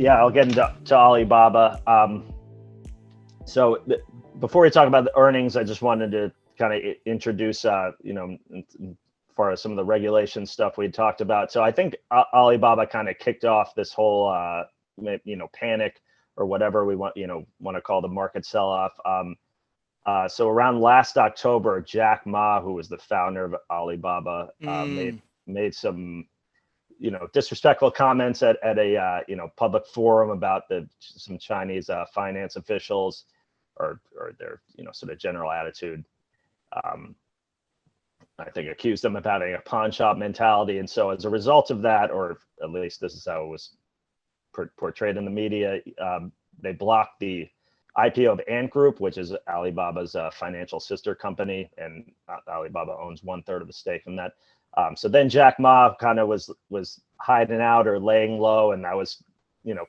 Yeah, I'll get into Alibaba. Before we talk about the earnings, I just wanted to kind of introduce, as far as some of the regulation stuff we talked about. So I think Alibaba kind of kicked off this whole, panic or whatever we want to call the market sell-off. So around last October, Jack Ma, who was the founder of Alibaba, made some disrespectful comments at a public forum about some Chinese finance officials or their sort of general attitude. I think accused them of having a pawn shop mentality, and so as a result of that, or at least this is how it was portrayed in the media, they blocked the IPO of Ant Group, which is Alibaba's financial sister company, and Alibaba owns 1/3 of the stake in that. So then Jack Ma kind of was hiding out or laying low, and that was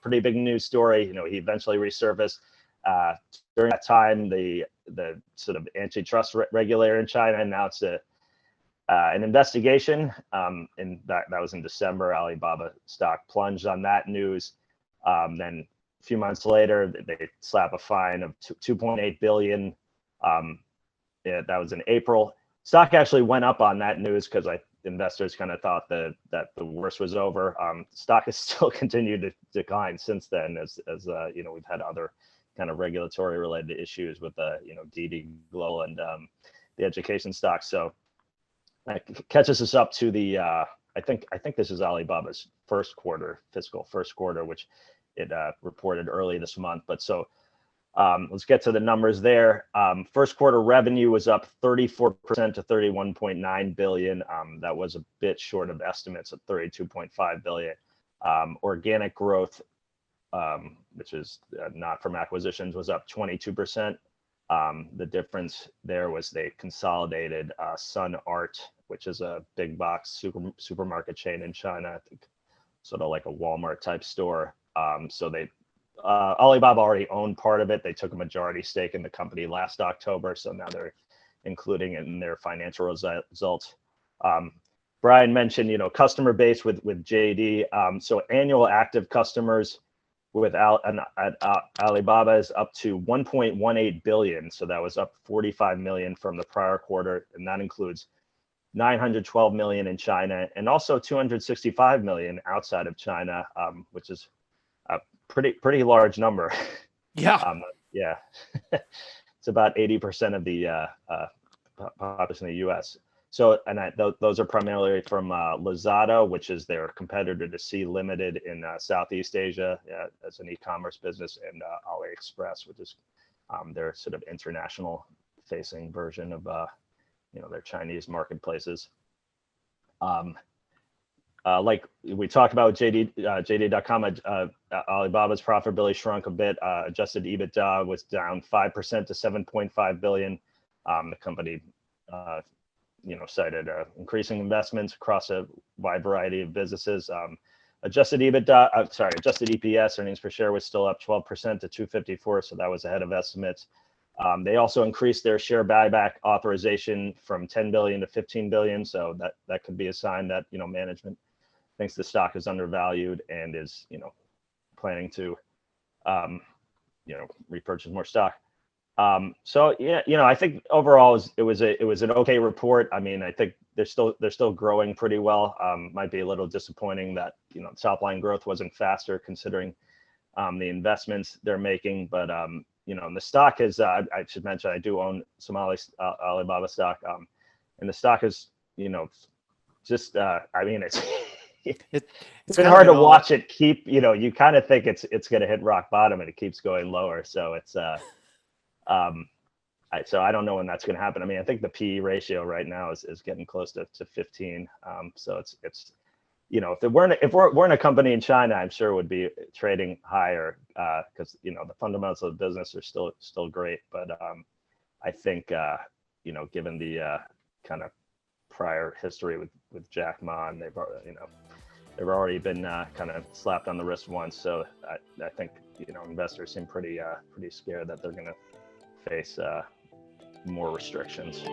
pretty big news story. He eventually resurfaced. During that time, the sort of antitrust regulator in China announced an investigation, and that was in December. Alibaba stock plunged on that news. Then a few months later, they slap a fine of 2.8 billion. That was in April. Stock actually went up on that news because investors kind of thought that the worst was over. Stock has still continued to decline since then, as we've had other kind of regulatory related issues with DD Global and the education stocks. So that catches us up to the I think this is Alibaba's fiscal first quarter, which it reported early this month. But so let's get to the numbers there. First quarter revenue was up 34% to 31.9 billion. That was a bit short of estimates at 32.5 billion. Organic growth, which is not from acquisitions, was up 22%. The difference there was they consolidated Sun Art, which is a big box supermarket chain in China, I think sort of like a Walmart type store. So Alibaba already owned part of it. They took a majority stake in the company last October, so now they're including it in their financial results. Brian mentioned, customer base with JD. So annual active customers with Alibaba is up to 1.18 billion. So that was up 45 million from the prior quarter, and that includes 912 million in China and also 265 million outside of China, which is a pretty large number. Yeah. Yeah. It's about 80% of the population in the U.S. So, and those are primarily from Lazada, which is their competitor to Sea Limited in Southeast Asia as an e-commerce business, and AliExpress, which is their sort of international facing version of their Chinese marketplaces. Like we talked about JD.com, Alibaba's profitability shrunk a bit. Adjusted EBITDA was down 5% to 7.5 billion. The company, cited increasing investments across a wide variety of businesses. Adjusted EPS, earnings per share, was still up 12% to 254, so that was ahead of estimates. They also increased their share buyback authorization from 10 billion to 15 billion, so that could be a sign that management thinks the stock is undervalued and is planning to repurchase more stock. So yeah, I think overall it was an okay report. I mean, I think they're still growing pretty well. Might be a little disappointing that top line growth wasn't faster considering the investments they're making, but the stock is I should mention I do own some Alibaba stock, and the stock is just I mean it's been hard to watch it keep, you kind of think it's going to hit rock bottom and it keeps going lower. So it's so I don't know when that's going to happen. I mean, I think the PE ratio right now is getting close to 15. So it's if we're in a company in China, I'm sure it would be trading higher because the fundamentals of the business are still great. But I think given the kind of prior history with Jack Ma, and they've already been kind of slapped on the wrist once. So I think investors seem pretty scared that they're going to face more restrictions.